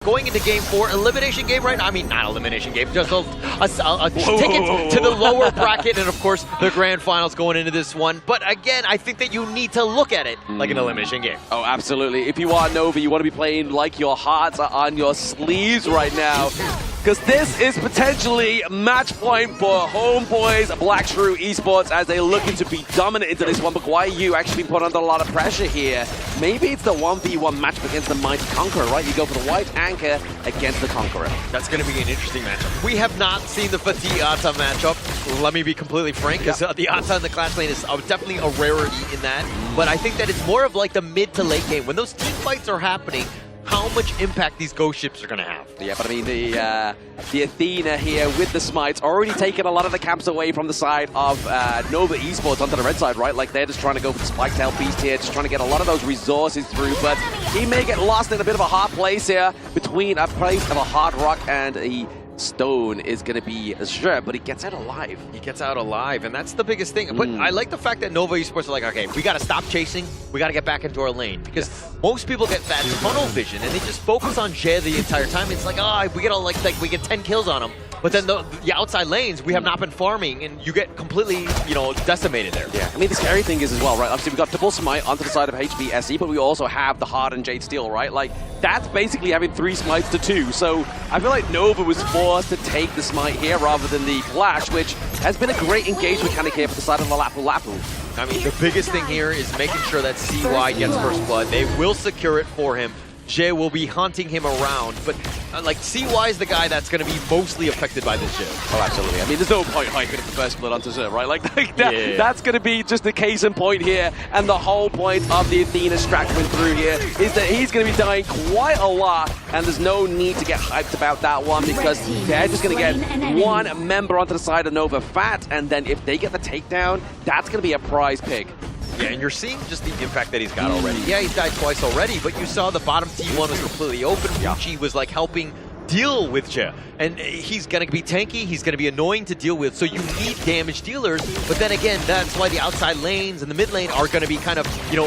going into Game 4, elimination game, right? I mean, not elimination game, just a ticket to the lower bracket, and of course, the grand finals going into this one. But again, I think that you need to look at it like an elimination game. Oh, absolutely. If you are Nova, you want to be playing like your hearts are on your sleeves right now. Because this is potentially match point for homeboys Black Shrew Esports as they looking to be dominant into this one. But why are you actually put under a lot of pressure here? Maybe it's the 1v1 matchup against the Mighty Conqueror, right? You go for the White Anchor against the Conqueror. That's going to be an interesting matchup. We have not seen the Fatih Ata matchup. Let me be completely frank, because the Ata in the Clash lane is definitely a rarity in that. But I think that it's more of like the mid to late game. When those team fights are happening, how much impact these ghost ships are going to have. Yeah, but I mean, the Athena here with the smites already taken a lot of the camps away from the side of Nova Esports onto the red side, right? Like, they're just trying to go for the Spike-tail Beast here, just trying to get a lot of those resources through, but he may get lost in a bit of a hard place here between a place of a hard rock and a stone is going to be Azure, but he gets out alive. He gets out alive, and that's the biggest thing. But I like the fact that Nova Esports are like, okay, we got to stop chasing. We got to get back into our lane, because most people get that tunnel vision, and they just focus on Jay the entire time. It's like, oh, we get we get 10 kills on him. But then the outside lanes, we have not been farming, and you get completely, decimated there. Yeah, I mean, the scary thing is as well, right? Obviously, we got double smite onto the side of HBSE, but we also have the hardened Jade Steel, right? Like, that's basically having 3 smites to 2. So I feel like Nova was forced to take the smite here rather than the flash, which has been a great engagement mechanic here for the side of the Lapu Lapu. I mean, the biggest thing here is making sure that CY gets first blood. They will secure it for him. Jay will be hunting him around, but CY is the guy that's going to be mostly affected by this Jay. Oh, absolutely. I mean, there's no point hiking up the first blood onto Zerg, right? That's going to be just the case in point here, and the whole point of the Athena strat coming through here is that he's going to be dying quite a lot, and there's no need to get hyped about that one, because they're just going to get one member onto the side of Nova Fat, and then if they get the takedown, that's going to be a prize pick. Yeah, and you're seeing just the impact that he's got already. Yeah, he's died twice already, but you saw the bottom T1 was completely open. Muchi was like helping deal with Jay. And he's going to be tanky, he's going to be annoying to deal with, so you need damage dealers, but then again, that's why the outside lanes and the mid lane are going to be kind of,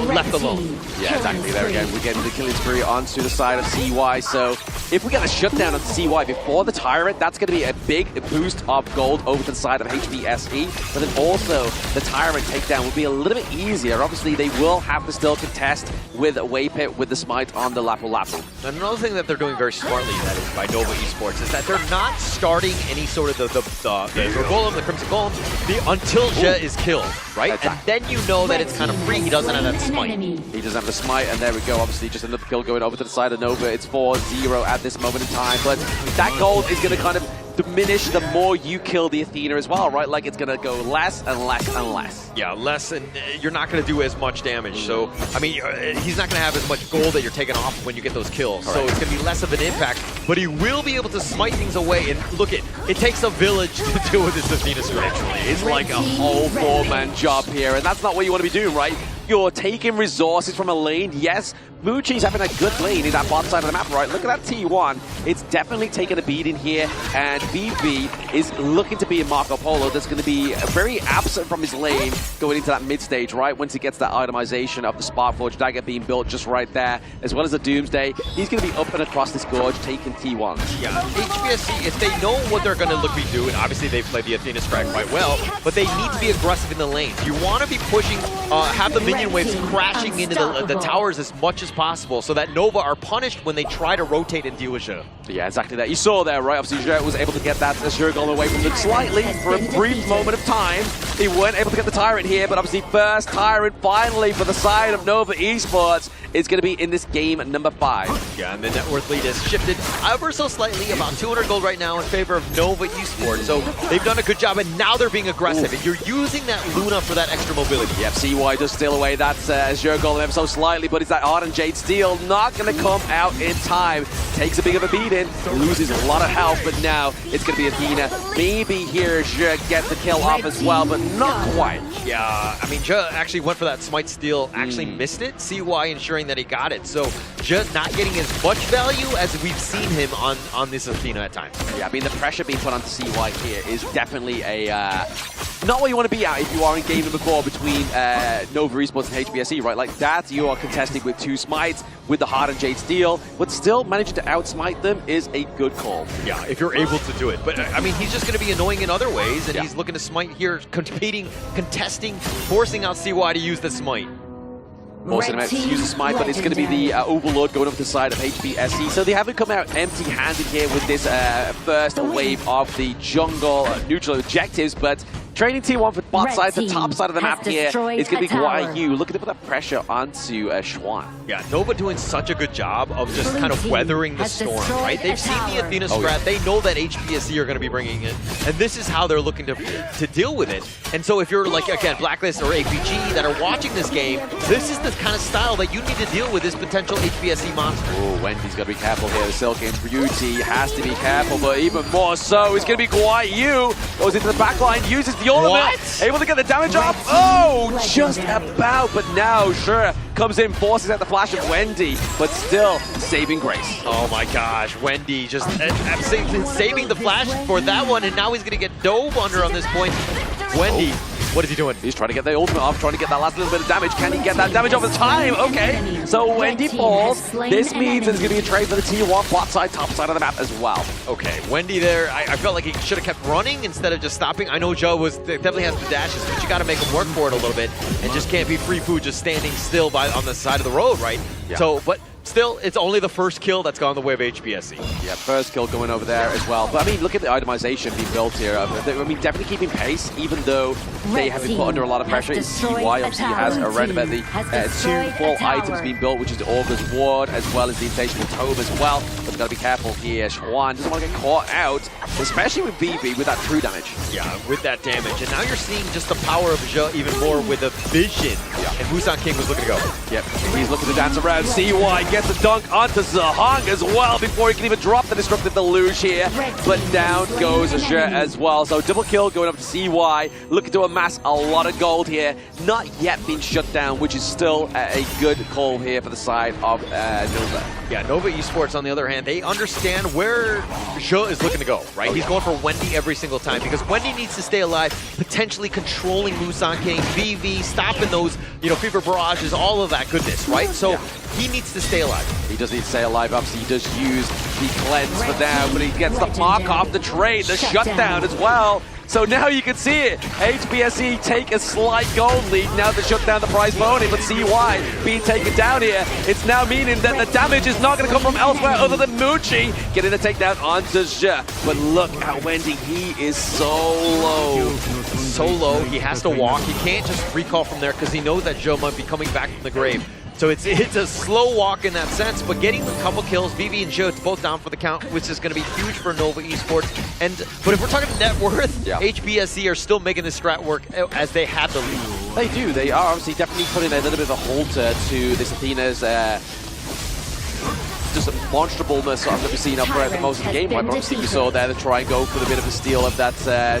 left alone. Yeah, exactly. There again, we're getting the killing spree onto the side of CY, so if we get a shutdown on CY before the Tyrant, that's going to be a big boost of gold over to the side of HBSE, but then also the Tyrant takedown will be a little bit easier. Obviously, they will have to still contest with Waypit with the smite on the Lapu Lapu. And another thing that they're doing very smartly, that is, by Nova Esports, is that they're not starting any sort of the Golem, the Crimson Golem, until Jay is killed, right? Exactly. And then you know that it's kind of free. He doesn't have that smite. He doesn't have the smite, and there we go. Obviously, just another kill going over to the side of Nova. It's 4-0 at this moment in time, but that gold is going to kind of diminish the more you kill the Athena as well, right? Like, it's going to go less and less and less. Yeah, less, and you're not going to do as much damage. So, I mean, he's not going to have as much gold that you're taking off when you get those kills. So it's going to be less of an impact, but he will be able to smite things away. And look, it takes a village to deal with this Athena strategy. It's like a whole 4-man job here, and that's not what you want to be doing, right? You're taking resources from a lane, yes. Muchi's having a good lane in that bottom side of the map, right? Look at that T1. It's definitely taking a beating here, and BB is looking to be a Marco Polo that's going to be very absent from his lane going into that mid stage, right? Once he gets that itemization of the Sparkforge dagger being built just right there, as well as the Doomsday, he's going to be up and across this gorge taking T1. Yeah, HBSE, if they know what they're going to be doing, obviously they've played the Athena strat quite well, but they need to be aggressive in the lanes. You want to be pushing, have the minion waves crashing into the towers as much as possible, so that Nova are punished when they try to rotate and deal with Azure. Yeah, exactly that. You saw there, right? Obviously, Azure was able to get that Azure golem away from them slightly for a brief moment of time. They weren't able to get the Tyrant here, but obviously first Tyrant finally for the side of Nova Esports is going to be in this game number 5. Yeah, and the net worth lead has shifted ever so slightly, about 200 gold right now in favor of Nova Esports. So they've done a good job, and now they're being aggressive. And you're using that Luna for that extra mobility. Yep, CY does steal away that Azure golem ever so slightly, but it's that Ardent Jade Steel not going to come out in time. Takes a big of a beating, loses a lot of health, but now it's going to be Athena. Maybe here Azure gets the kill off as well, but not quite. Yeah, I mean, Jay actually went for that Smite Steal, actually missed it. CY ensuring that he got it. So Jay not getting as much value as we've seen him on this Athena at times. Yeah, I mean, the pressure being put onto CY here is definitely a not where you want to be at if you are in game number 4 between Nova Esports and HBSE, right? Like that, you are contesting with 2 smites, with the Hard and Jade Steel, but still managing to outsmite them is a good call. Yeah, if you're able to do it. But I mean, he's just going to be annoying in other ways, and he's looking to smite here, competing, contesting, forcing out CY to use the smite. Forcing him out to use a smite, but it's going to be the Overlord going up the side of HBSE. So they haven't come out empty-handed here with this first wave of the jungle neutral objectives, but training T1 for bot side, the top side of the map here is going to be YU looking to put that pressure onto Schwan. Yeah, Nova doing such a good job of just kind of weathering the storm, right? They've seen the Athena strat, they know that HBSE are going to be bringing it, and this is how they're looking to deal with it. And so if you're like, again, Blacklist or APG that are watching this game, this is the kind of style that you need to deal with this potential HBSE monster. Oh, Wendy's got to be careful here. The Silk and Beauty has to be careful, but even more so, it's going to be YU. Goes into the backline, uses the ultimate, able to get the damage off. Oh, just about, but now, sure, comes in, forces out the flash of Wendy, but still saving grace. Oh my gosh, Wendy just saving the flash for that one, and now he's going to get dove under on this point. Wendy, what is he doing? He's trying to get the ultimate off, trying to get that last little bit of damage. Can he get that damage over time? Okay, so Wendy falls. This means there's going to be a trade for the T1 bot side, top side of the map as well. Okay, Wendy there, I felt like he should have kept running instead of just stopping. I know Joe definitely has the dashes, but you got to make him work for it a little bit, and just can't be free food just standing still on the side of the road, right? Yeah. So, but still, it's only the first kill that's gone the way of HBSE. Yeah, first kill going over there as well. But I mean, look at the itemization being built here. I mean, definitely keeping pace, even though they have been put under a lot of pressure. CY obviously has around about the 2 full items being built, which is the Augur's Ward, as well as the Insatiable Tome as well. But they've got to be careful here. Schwan doesn't want to get caught out, especially with BB, with that true damage. Yeah, with that damage. And now you're seeing just the power of Zhe even more with the vision. Yeah. And Busan King was looking to go. Yep, he's looking to dance around. CY gets a dunk onto Zahang as well before he can even drop the Destructive Deluge here. But down goes Zhe as well. So double kill going up to CY, looking to amass a lot of gold here. Not yet being shut down, which is still a good call here for the side of Nova. Yeah, Nova Esports, on the other hand, they understand where Zhe is looking to go, right? He's going for Wendy every single time because Wendy needs to stay alive, potentially controlling Busan King, VV, stopping those, Fever Barrages, all of that goodness, right? So he needs to stay alive. He does need to stay alive. Obviously, he does use the cleanse for now, but he gets the mark off the trade, the shutdown as well. So now you can see it. HBSE take a slight gold lead. Now they shut down the prize pony, but CY being taken down here. It's now meaning that the damage is not going to come from elsewhere other than Muchi getting a takedown onto Zhe. But look at Wendy. He is so low. So low. He has to walk. He can't just recall from there because he knows that Zhe might be coming back from the grave. So it's a slow walk in that sense, but getting a couple kills, VV and Zhe both down for the count, which is going to be huge for Nova Esports. But if we're talking net worth, HBSE are still making this strat work as they had the lead. They do. They are obviously definitely putting a little bit of a halter to this Athena's just a monstrableness I've never seen up throughout the most of the game. But obviously you saw there to try and go for the bit of a steal of that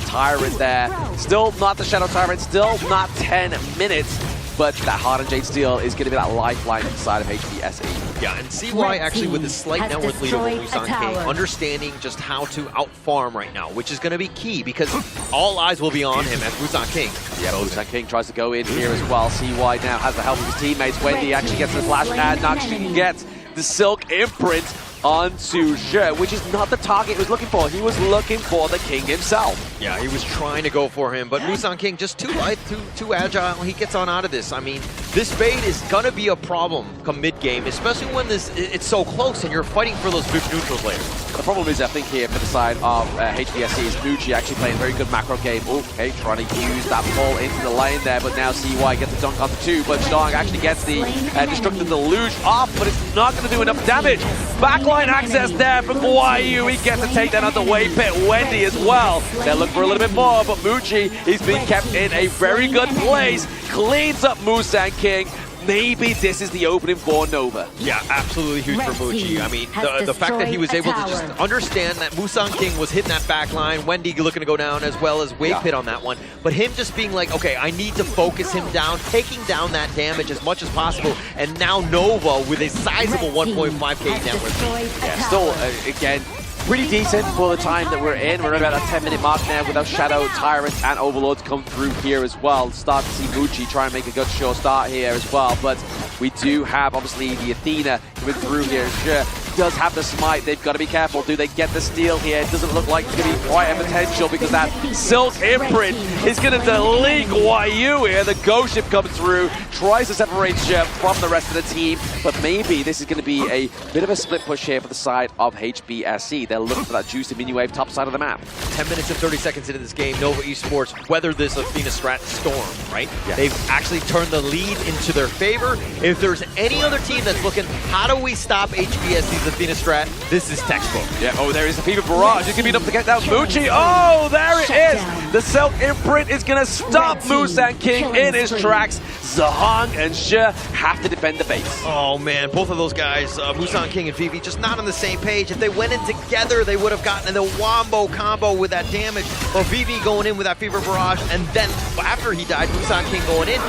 Tyrant there. Still not the Shadow Tyrant, still not 10 minutes. But that Hard and Jade Steel is going to be that lifeline inside of HBSE. Yeah, and CY actually with a slight net worth lead over Busan King, understanding just how to out-farm right now, which is going to be key because all eyes will be on him as Busan King. Yeah, Busan King tries to go in here as well. CY now has the help of his teammates. Wendy actually gets the flash and actually gets the Silk imprint onto Zhe, which is not the target he was looking for. He was looking for the King himself. Yeah, he was trying to go for him, but Busan King just too light, too agile. He gets on out of this. I mean, this fade is going to be a problem come mid-game, especially when it's so close and you're fighting for those big neutrals later. The problem is, I think, here for the side of HBSE is Muji actually playing a very good macro game. Okay, trying to use that pull into the lane there, but now CY gets the dunk on the 2, but Zhang actually gets the Destructive Deluge off, but it's not going to do enough damage. Backline access there from YU. He gets to take that on the way pit. Wendy as well. They're looking for a little bit more, but Muji is being kept in a very good place. Cleans up Busan King. Maybe this is the opening for Nova. Yeah, absolutely huge for Muji. I mean, the fact that he was able to just understand that Busan King was hitting that back line, Wendy looking to go down as well as Wave Pit on that one, but him just being like, okay, I need to focus him down, taking down that damage as much as possible, and now Nova with a sizable 1.5k net worth. Yeah, still, again, pretty decent for the time that we're in. We're about a 10-minute mark now with our Shadow, Tyrant, and Overlords come through here as well. Start to see Mucci try and make a good sure start here as well. But we do have, obviously, the Athena coming through here. Sure, does have the smite. They've got to be careful. Do they get the steal here? It doesn't look like it's going to be quite a potential because that Silk Imprint is going to delete YU here. The Ghost Ship comes through, tries to separate Ship from the rest of the team, but maybe this is going to be a bit of a split push here for the side of HBSE. They're looking for that juicy mini wave top side of the map. 10 minutes and 30 seconds into this game, Nova Esports weathered this Athena strat storm, right? Yes. They've actually turned the lead into their favor. If there's any other team that's looking, how do we stop HBSE's Athena strat? This is textbook. Yeah, oh, there is the Fever Barrage. It's going to be enough to get down Mucci. Oh, there it is. The Silk Imprint is going to stop Musan King in his tracks. Zahong and She have to defend the base. Oh man, both of those guys, Musan King and Vivi, just not on the same page. If they went in together, they would have gotten the wombo combo with that damage. But Vivi going in with that Fever Barrage, and then after he died, Musan King going in,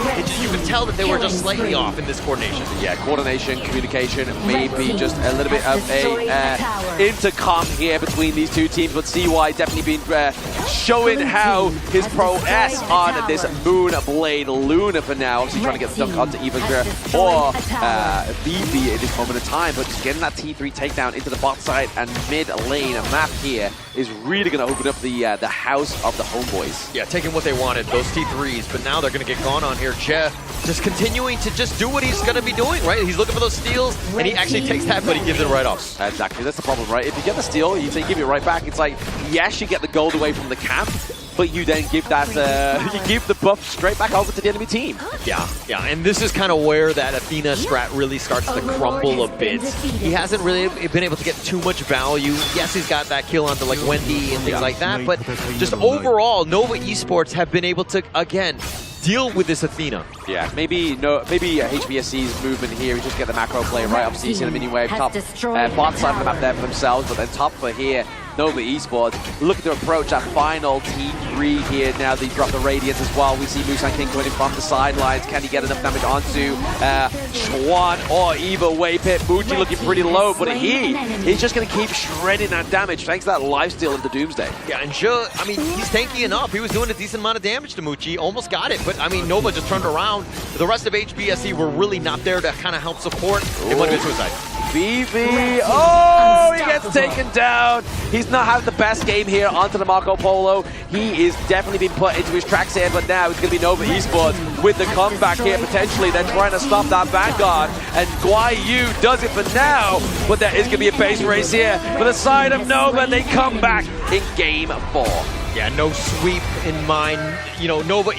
you could tell that they were just slightly off in this coordination. Yeah, coordination, communication, maybe just a little bit of a intercom here between these two teams. But CY definitely been showing how his prowess on this Moon Blade Luna for now. Obviously trying to get the dunk onto Eva or Vivi at this moment in time, but just getting that T3 takedown into the bot side and mid lane. A map here is really going to open up the house of the homeboys. Yeah, taking what they wanted, those T3s, but now they're going to get gone on here. Je just continuing to just do what he's going to be doing, right? He's looking for those steals, and he actually takes that, but he gives it right off. Exactly, that's the problem, right? If you get the steal, you give it right back. It's like, yes, you get the gold away from the camp, but you then give that, you give the buff straight back over to the enemy team. Yeah, and this is kind of where that Athena strat really starts to crumble a bit. He hasn't really been able to get too much value. Yes, he's got that kill onto like Wendy and things like that, but just overall, Nova Esports have been able to, again, deal with this Athena. Yeah, maybe HBSE's movement here is just get the macro play right. Obviously, you see the mini wave top bot side of the map there for themselves, but then top for here. Nova Esports looking to approach that final T3 here. Now they drop the Radiance as well. We see Musan King coming in from the sidelines. Can he get enough damage onto Schwan or Eva Waypit? Mucci looking pretty low, but he's just going to keep shredding that damage thanks to that lifesteal into Doomsday. Yeah, and I mean, he's tanky enough. He was doing a decent amount of damage to Mucci. Almost got it, but I mean, Nova just turned around. The rest of HBSE were really not there to kind of help support. It might have been suicide. Vivi, oh, he gets taken down. He's not having the best game here onto the Marco Polo. He is definitely being put into his tracks here, but now it's going to be Nova Esports with the comeback here potentially. They're trying to stop that Vanguard, and YU does it for now, but there is going to be a base race here for the side of Nova. They come back in game 4. Yeah, no sweep in mind. You know, Nova